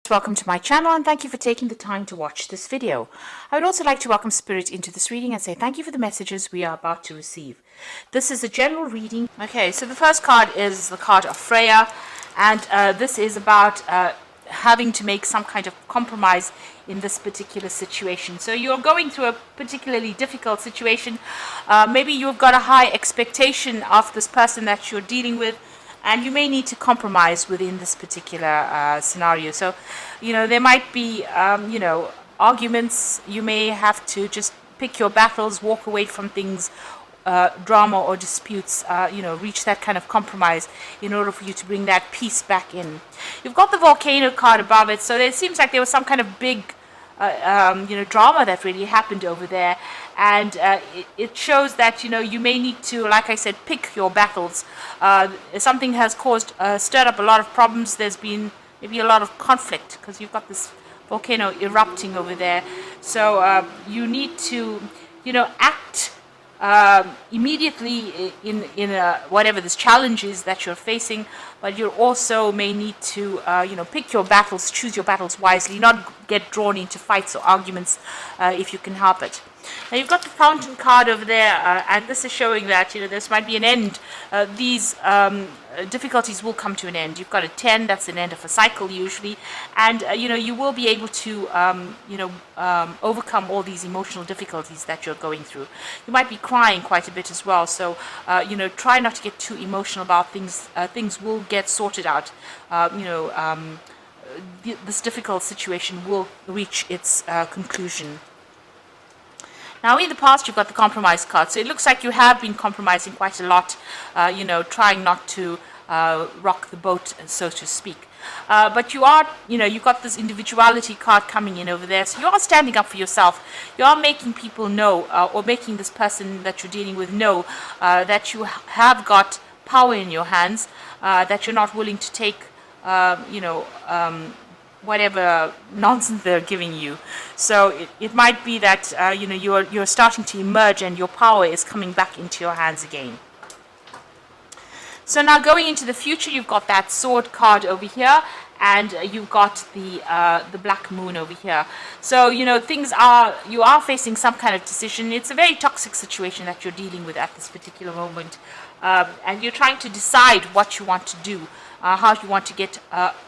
Welcome to my channel and thank you for taking the time to watch this video. I would also like to welcome Spirit into this reading and say thank you for the messages we are about to receive. This is a general reading. Okay, so the first card is the card of Freya, and this is about having to make some kind of compromise in this particular situation. So you're going through a particularly difficult situation. Maybe you've got a high expectation of this person that you're dealing with, and you may need to compromise within this particular scenario. So, there might be, arguments. You may have to just pick your battles, walk away from things, drama or disputes, reach that kind of compromise in order for you to bring that peace back in. You've got the volcano card above it, so it seems like there was some kind of big drama that really happened over there, and it shows that you may need to, like I said, pick your battles. Something has stirred up a lot of problems. There's been maybe a lot of conflict because you've got this volcano erupting over there. So you need to act immediately in whatever this challenge is that you're facing, but you also may need to pick your battles, choose your battles wisely, not get drawn into fights or arguments if you can help it. Now you've got the fountain card over there, and this is showing that this might be an end. These difficulties will come to an end. You've got a 10, that's an end of a cycle usually, and you will be able to overcome all these emotional difficulties that you're going through. You might be crying quite a bit as well, so try not to get too emotional about things. Things will get sorted out. This difficult situation will reach its conclusion. Now, in the past, you've got the compromise card. So it looks like you have been compromising quite a lot, trying not to rock the boat, so to speak. But you are, you've got this individuality card coming in over there. So you are standing up for yourself. You are making people know, or making this person that you're dealing with know that you have got power in your hands, that you're not willing to take, whatever nonsense they're giving you. So it might be that you're starting to emerge and your power is coming back into your hands again. So now going into the future, you've got that sword card over here, and you've got the black moon over here. So you are facing some kind of decision. It's a very toxic situation that you're dealing with at this particular moment, and you're trying to decide what you want to do. How you want to get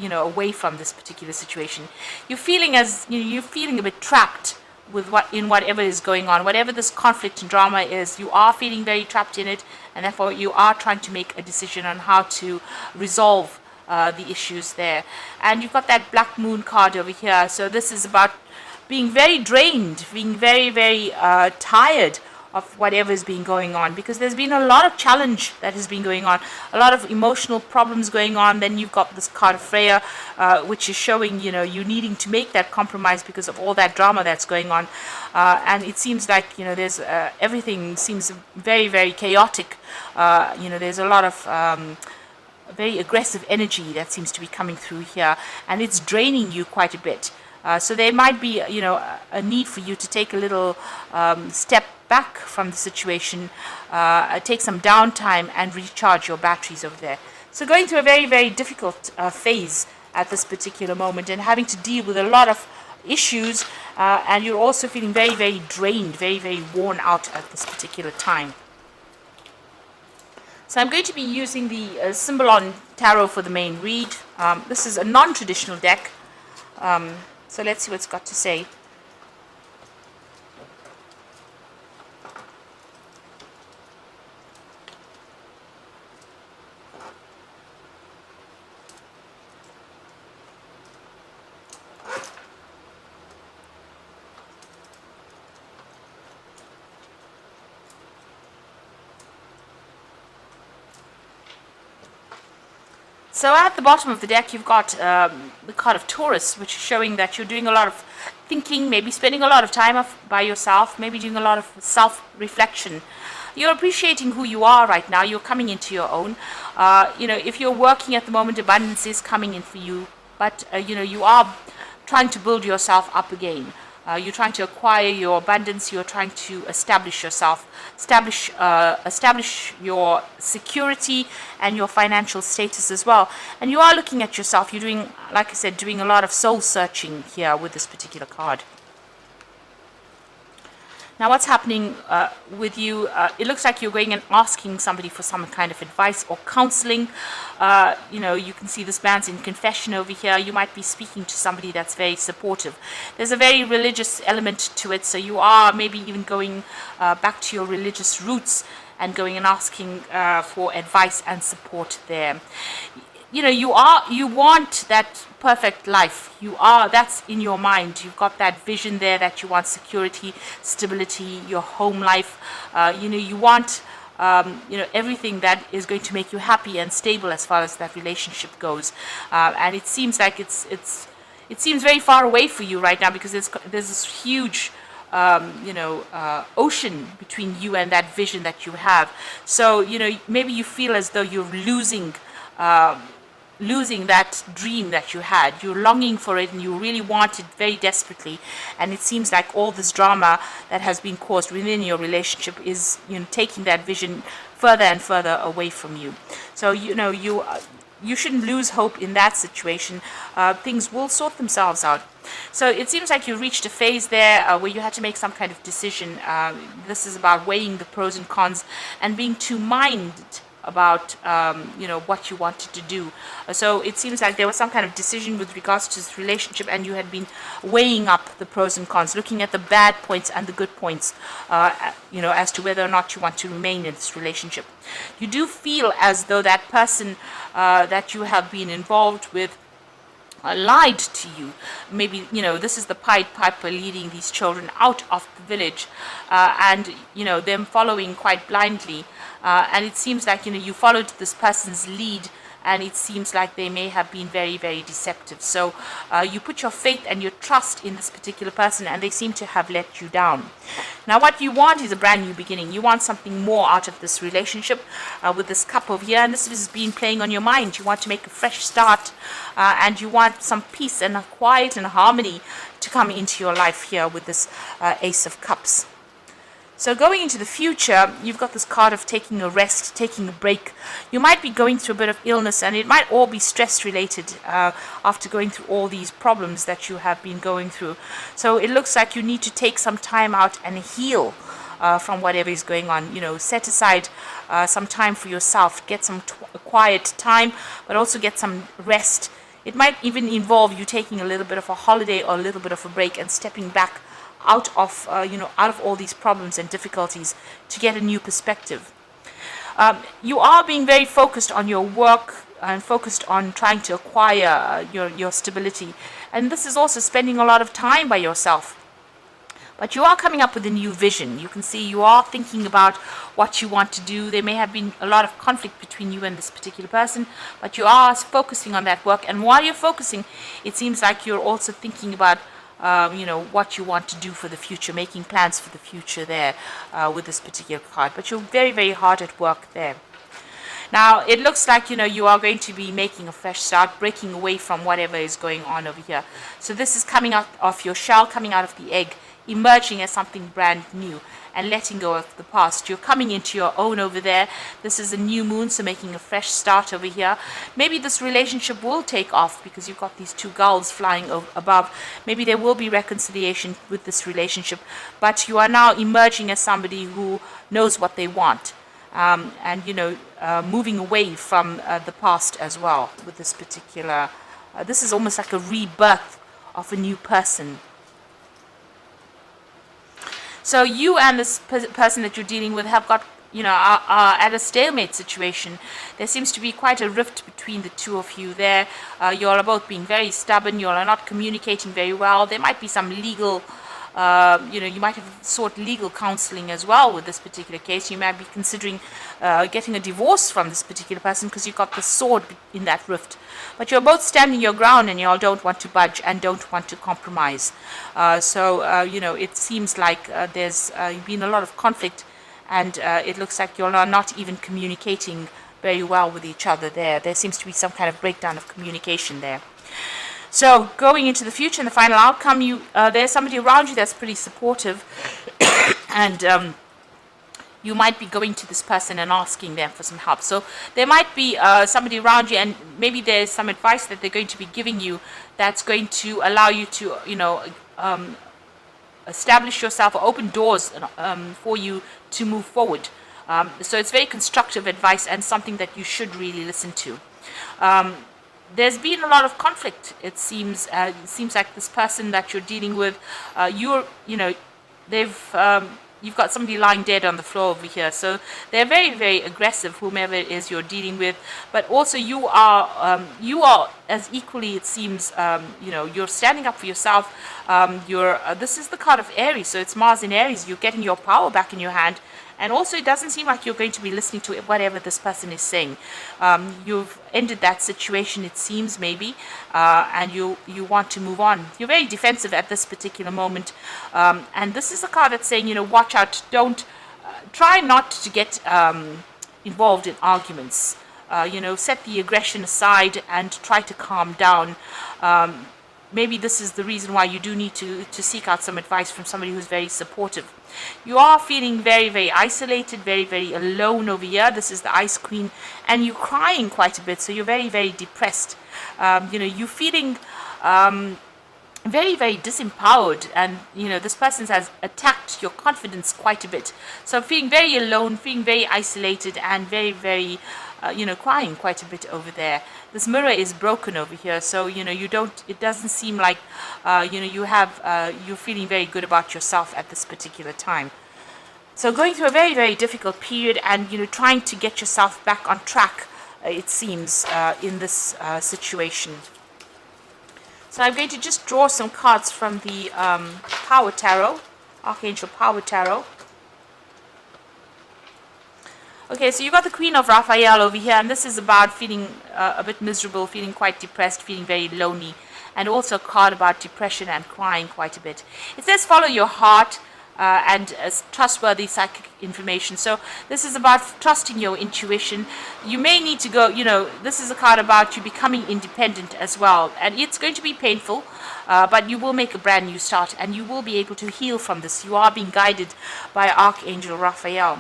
away from this particular situation. You're feeling a bit trapped with whatever is going on, whatever this conflict and drama is. You are feeling very trapped in it, and therefore you are trying to make a decision on how to resolve the issues there. And you've got that black moon card over here. So this is about being very drained, being very, very tired of whatever is being going on, because there's been a lot of challenge that has been going on, a lot of emotional problems going on. Then you've got this card of Freya, which is showing you needing to make that compromise because of all that drama that's going on, and it seems like there's everything seems very, very chaotic. There's a lot of very aggressive energy that seems to be coming through here, and it's draining you quite a bit. So there might be a need for you to take a little step back from the situation, take some downtime and recharge your batteries over there. So going through a very, very difficult phase at this particular moment, and having to deal with a lot of issues, and you're also feeling very, very drained, very, very worn out at this particular time. So I'm going to be using the Symbol Tarot for the main read. This is a non-traditional deck, so let's see what it's got to say. So at the bottom of the deck, you've got the card of Taurus, which is showing that you're doing a lot of thinking, maybe spending a lot of time by yourself, maybe doing a lot of self-reflection. You're appreciating who you are right now. You're coming into your own. If you're working at the moment, abundance is coming in for you, but you are trying to build yourself up again. You're trying to acquire your abundance. You're trying to establish yourself, establish your security and your financial status as well. And you are looking at yourself. You're doing, like I said, doing a lot of soul searching here with this particular card. Now, what's happening with you? It looks like you're going and asking somebody for some kind of advice or counseling. You can see this man's in confession over here. You might be speaking to somebody that's very supportive. There's a very religious element to it, so you are maybe even going back to your religious roots and going and asking for advice and support there. You want that perfect life. That's in your mind. You've got that vision there that you want security, stability, your home life. You want everything that is going to make you happy and stable as far as that relationship goes. And it seems like it seems very far away for you right now, because there's this huge ocean between you and that vision that you have. So maybe you feel as though you're losing that dream that you had. You're longing for it and you really want it very desperately, and it seems like all this drama that has been caused within your relationship is taking that vision further and further away from you. So you shouldn't lose hope in that situation. Things will sort themselves out. So it seems like you reached a phase there where you had to make some kind of decision. This is about weighing the pros and cons and being two-minded about what you wanted to do. So it seems like there was some kind of decision with regards to this relationship, and you had been weighing up the pros and cons, looking at the bad points and the good points, as to whether or not you want to remain in this relationship. You do feel as though that person that you have been involved with lied to you. Maybe this is the Pied Piper leading these children out of the village, and them following quite blindly. And it seems like you followed this person's lead, and it seems like they may have been very, very deceptive. So you put your faith and your trust in this particular person, and they seem to have let you down. Now, what you want is a brand new beginning. You want something more out of this relationship with this cup over here, and this has been playing on your mind. You want to make a fresh start, and you want some peace and a quiet and harmony to come into your life here with this Ace of Cups. So going into the future, you've got this card of taking a rest, taking a break. You might be going through a bit of illness, and it might all be stress related after going through all these problems that you have been going through. So it looks like you need to take some time out and heal from whatever is going on. Set aside some time for yourself, get some quiet time, but also get some rest. It might even involve you taking a little bit of a holiday or a little bit of a break and stepping back out of all these problems and difficulties to get a new perspective. You are being very focused on your work and focused on trying to acquire your stability, and this is also spending a lot of time by yourself. But you are coming up with a new vision. You can see you are thinking about what you want to do. There may have been a lot of conflict between you and this particular person, but you are focusing on that work. And while you're focusing, it seems like you're also thinking about what you want to do for the future, making plans for the future there with this particular card. But you're very, very hard at work there. Now, it looks like, you are going to be making a fresh start, breaking away from whatever is going on over here. So this is coming out of your shell, coming out of the egg, emerging as something brand new and letting go of the past. You're coming into your own over there. This is a new moon, so making a fresh start over here. Maybe this relationship will take off because you've got these two gulls flying above. Maybe there will be reconciliation with this relationship, but you are now emerging as somebody who knows what they want. Moving away from the past as well with this particular, this is almost like a rebirth of a new person. So you and this person that you're dealing with have got, are at a stalemate situation. There seems to be quite a rift between the two of you there. You all are both being very stubborn. You all are not communicating very well. There might be some legal, you might have sought legal counseling as well with this particular case. You might be considering getting a divorce from this particular person because you've got the sword in that rift. But you're both standing your ground, and you all don't want to budge and don't want to compromise. It seems like there's been a lot of conflict, and it looks like you're not even communicating very well with each other there. There seems to be some kind of breakdown of communication there. So going into the future and the final outcome, there's somebody around you that's pretty supportive, and you might be going to this person and asking them for some help. So there might be somebody around you, and maybe there's some advice that they're going to be giving you that's going to allow you to, establish yourself or open doors for you to move forward. So it's very constructive advice and something that you should really listen to. There's been a lot of conflict. It seems like this person that you're dealing with, you've got somebody lying dead on the floor over here. So they're very, very aggressive, whomever it is you're dealing with. But also you are as equally, it seems, you're standing up for yourself. This is the card of Aries, so it's Mars in Aries. You're getting your power back in your hand. And also, it doesn't seem like you're going to be listening to whatever this person is saying. You've ended that situation, it seems, maybe, and you want to move on. You're very defensive at this particular moment. And this is a card that's saying, watch out. Don't try not to get involved in arguments. Set the aggression aside and try to calm down. Maybe this is the reason why you do need to seek out some advice from somebody who's very supportive. You are feeling very, very isolated, very, very alone over here. This is the Ice Queen, and you're crying quite a bit, so you're very, very depressed. You're feeling very, very disempowered, and this person has attacked your confidence quite a bit. So feeling very alone, feeling very isolated, and very, very crying quite a bit over there. This mirror is broken over here, so it doesn't seem like you're feeling very good about yourself at this particular time. So going through a very, very difficult period, and trying to get yourself back on track, it seems, in this situation. So I'm going to just draw some cards from the Power Tarot, Archangel Power Tarot. Okay, so you got the Queen of Raphael over here, and this is about feeling a bit miserable, feeling quite depressed, feeling very lonely, and also a card about depression and crying quite a bit. It says follow your heart and trustworthy psychic information. So this is about trusting your intuition. You may need to go, this is a card about you becoming independent as well, and it's going to be painful, but you will make a brand new start, and you will be able to heal from this. You are being guided by Archangel Raphael.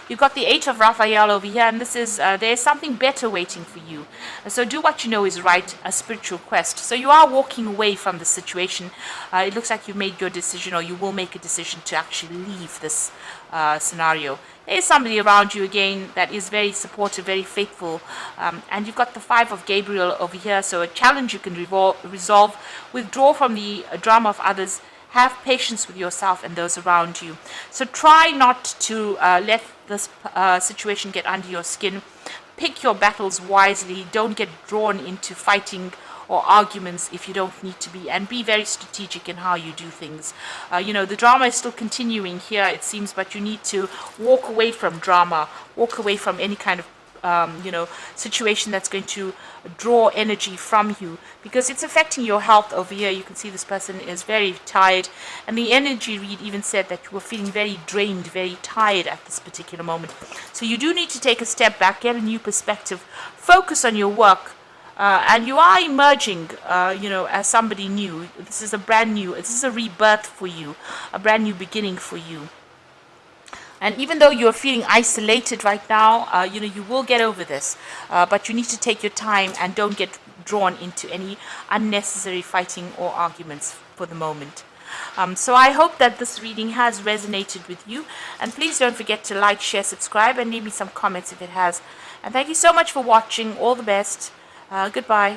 You've got the Eight of Raphael over here, and this is there's something better waiting for you. So do what you know is right, a spiritual quest. So you are walking away from the situation. It looks like you've made your decision, or you will make a decision to actually leave this scenario. There is somebody around you again that is very supportive, very faithful, and you've got the Five of Gabriel over here. So a challenge you can resolve, withdraw from the drama of others. Have patience with yourself and those around you. So try not to let this situation get under your skin. Pick your battles wisely. Don't get drawn into fighting or arguments if you don't need to be. And be very strategic in how you do things. The drama is still continuing here, it seems, but you need to walk away from drama. Walk away from any kind of situation that's going to draw energy from you, because it's affecting your health over here. You can see this person is very tired, and the energy read even said that you were feeling very drained, very tired at this particular moment. So you do need to take a step back, get a new perspective, focus on your work, and you are emerging, as somebody new. This is this is a rebirth for you, a brand new beginning for you. And even though you're feeling isolated right now, you will get over this. But you need to take your time and don't get drawn into any unnecessary fighting or arguments for the moment. So I hope that this reading has resonated with you. And please don't forget to like, share, subscribe, and leave me some comments if it has. And thank you so much for watching. All the best. Goodbye.